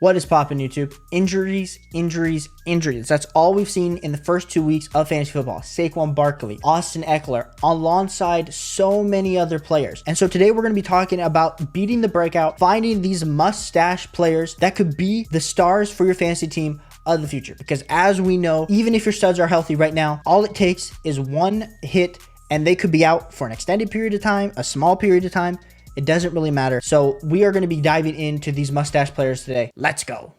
What is poppin' YouTube? Injuries, injuries, injuries. That's all we've seen in the first 2 weeks of fantasy football. Saquon Barkley, Austin Eckler, alongside so many other players. And so today we're going to be talking about beating the breakout, finding these must-stash players that could be the stars for your fantasy team of the future. Because as we know, even if your studs are healthy right now, all it takes is one hit and they could be out for an extended period of time, a small period of time. It doesn't really matter. So we are going to be diving into these mustache players today. Let's go.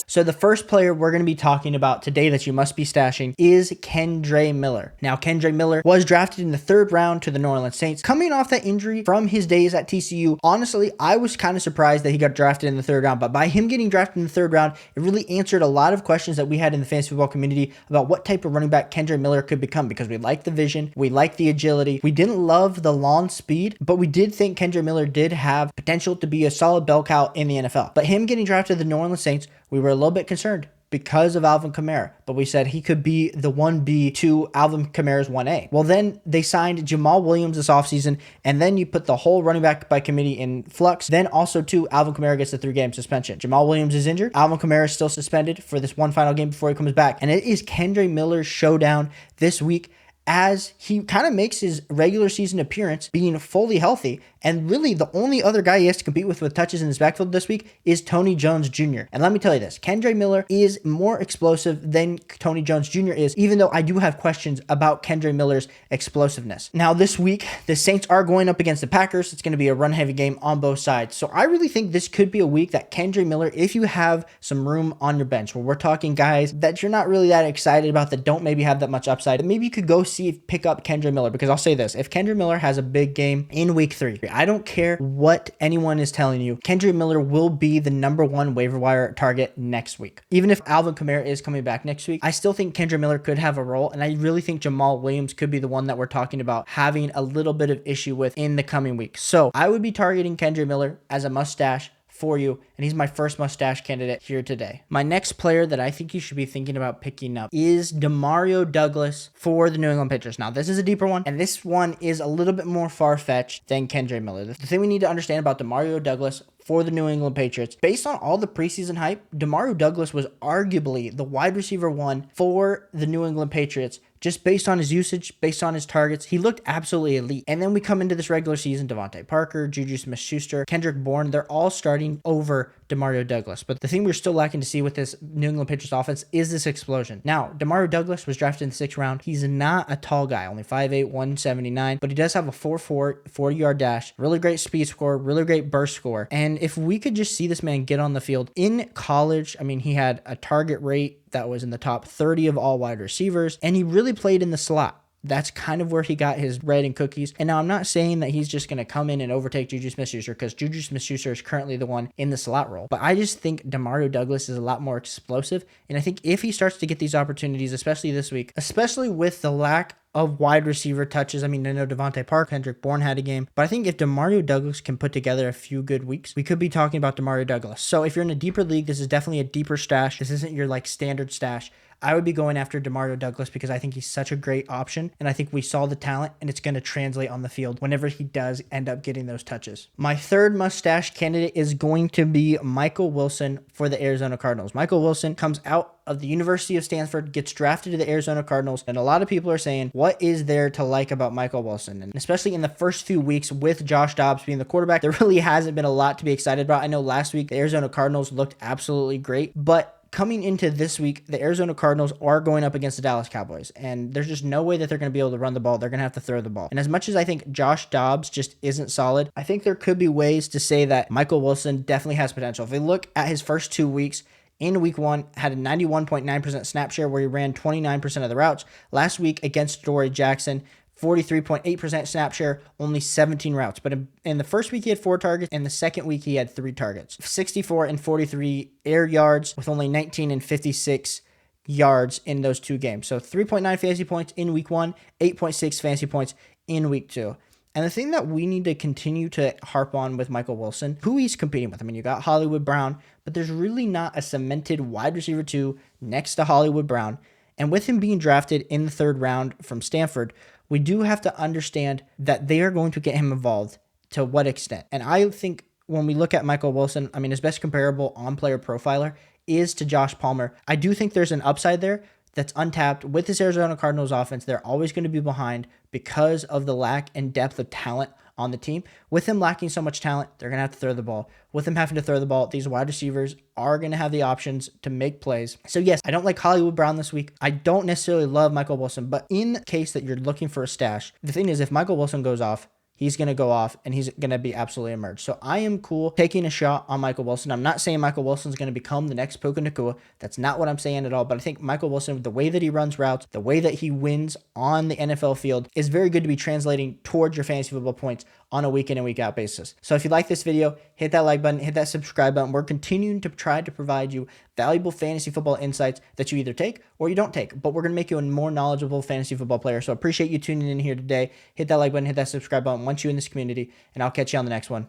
So the first player we're going to be talking about today that you must be stashing is Kendre Miller. Now, Kendre Miller was drafted in the 3rd round to the New Orleans Saints. Coming off that injury from his days at TCU, honestly, I was kind of surprised that he got drafted in the 3rd round. But by him getting drafted in the 3rd round, it really answered a lot of questions that we had in the fantasy football community about what type of running back Kendre Miller could become, because we like the vision, we like the agility. We didn't love the long speed, but we did think Kendre Miller did have potential to be a solid bell cow in the NFL. But him getting drafted to the New Orleans Saints, we were a little bit concerned because of Alvin Kamara, but we said he could be the 1B to Alvin Kamara's 1A. Well, then they signed Jamal Williams this offseason, and then you put the whole running back by committee in flux. Then also, too, Alvin Kamara gets the 3-game suspension. Jamal Williams is injured. Alvin Kamara is still suspended for this one final game before he comes back. And it is Kendre Miller's showdown this week, as he kind of makes his regular season appearance being fully healthy. And really, the only other guy he has to compete with touches in his backfield this week is Tony Jones Jr. And let me tell you this, Kendre Miller is more explosive than Tony Jones Jr. is, even though I do have questions about Kendre Miller's explosiveness. Now, this week, the Saints are going up against the Packers. It's going to be a run-heavy game on both sides. So I really think this could be a week that Kendre Miller, if you have some room on your bench, where we're talking guys that you're not really that excited about, that don't maybe have that much upside, maybe you could go pick up Kendre Miller. Because I'll say this, if Kendre Miller has a big game in week 3, I don't care what anyone is telling you, Kendre Miller will be the #1 waiver wire target next week. Even if Alvin Kamara is coming back next week, I still think Kendre Miller could have a role, and I really think Jamal Williams could be the one that we're talking about having a little bit of issue with in the coming weeks. So I would be targeting Kendre Miller as a mustache for you, and he's my first mustache candidate here today. My next player that I think you should be thinking about picking up is Demario Douglas for the New England Patriots. Now, this is a deeper one, and this one is a little bit more far-fetched than Kendre Miller. The thing we need to understand about Demario Douglas for the New England Patriots, based on all the preseason hype, Demario Douglas was arguably the wide receiver 1 for the New England Patriots. Just based on his usage, based on his targets, he looked absolutely elite. And then we come into this regular season, Devontae Parker, Juju Smith-Schuster, Kendrick Bourne, they're all starting over Demario Douglas. But the thing we're still lacking to see with this New England Patriots offense is this explosion. Now, Demario Douglas was drafted in the 6th round. He's not a tall guy, only 5'8", 179, but he does have a 4.4 40-yard dash, really great speed score, really great burst score. And if we could just see this man get on the field in college, I mean, he had a target rate that was in the top 30 of all wide receivers, and he really played in the slot. That's kind of where he got his bread and cookies. And now I'm not saying that he's just going to come in and overtake Juju Smith-Schuster, because Juju Smith-Schuster is currently the one in the slot role. But I just think Demario Douglas is a lot more explosive. And I think if he starts to get these opportunities, especially this week, especially with the lack of wide receiver touches. I mean, I know Devontae Parker, Kendrick Bourne had a game, but I think if Demario Douglas can put together a few good weeks, we could be talking about Demario Douglas. So if you're in a deeper league, this is definitely a deeper stash. This isn't your standard stash. I would be going after Demario Douglas because I think he's such a great option, and I think we saw the talent, and it's going to translate on the field whenever he does end up getting those touches. My third mustache candidate is going to be Michael Wilson for the Arizona Cardinals. Michael Wilson comes out of the University of Stanford, gets drafted to the Arizona Cardinals, and a lot of people are saying, what is there to like about Michael Wilson? And especially in the first few weeks with Josh Dobbs being the quarterback, there really hasn't been a lot to be excited about. I know last week the Arizona Cardinals looked absolutely great, but coming into this week, the Arizona Cardinals are going up against the Dallas Cowboys, and there's just no way that they're going to be able to run the ball. They're going to have to throw the ball. And as much as I think Josh Dobbs just isn't solid, I think there could be ways to say that Michael Wilson definitely has potential. If we look at his first 2 weeks, in week 1, had a 91.9% snap share where he ran 29% of the routes. Last week against Dory Jackson, 43.8% snap share, only 17 routes. But in the first week, he had 4 targets. In the second week, he had 3 targets. 64 and 43 air yards with only 19 and 56 yards in those 2 games. So 3.9 fantasy points in week 1, 8.6 fantasy points in week 2. And the thing that we need to continue to harp on with Michael Wilson, who he's competing with. I mean, you got Hollywood Brown, but there's really not a cemented wide receiver 2 next to Hollywood Brown. And with him being drafted in the 3rd round from Stanford, we do have to understand that they are going to get him involved to what extent? And I think when we look at Michael Wilson, I mean, his best comparable on-player profiler is to Josh Palmer. I do think there's an upside there that's untapped. With this Arizona Cardinals offense, they're always going to be behind because of the lack and depth of talent on the team. With him lacking so much talent, they're going to have to throw the ball. With him having to throw the ball, these wide receivers are going to have the options to make plays. So yes, I don't like Hollywood Brown this week. I don't necessarily love Michael Wilson, but in the case that you're looking for a stash, the thing is, if Michael Wilson goes off, he's going to go off and he's going to be absolutely emerged. So I am cool taking a shot on Michael Wilson. I'm not saying Michael Wilson's going to become the next Puka Nacua. That's not what I'm saying at all. But I think Michael Wilson, the way that he runs routes, the way that he wins on the NFL field is very good to be translating towards your fantasy football points on a week in and week out basis. So if you like this video, hit that like button, hit that subscribe button. We're continuing to try to provide you valuable fantasy football insights that you either take or you don't take, but we're going to make you a more knowledgeable fantasy football player. So I appreciate you tuning in here today. Hit that like button, hit that subscribe button once you're in this community, and I'll catch you on the next one.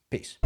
Peace.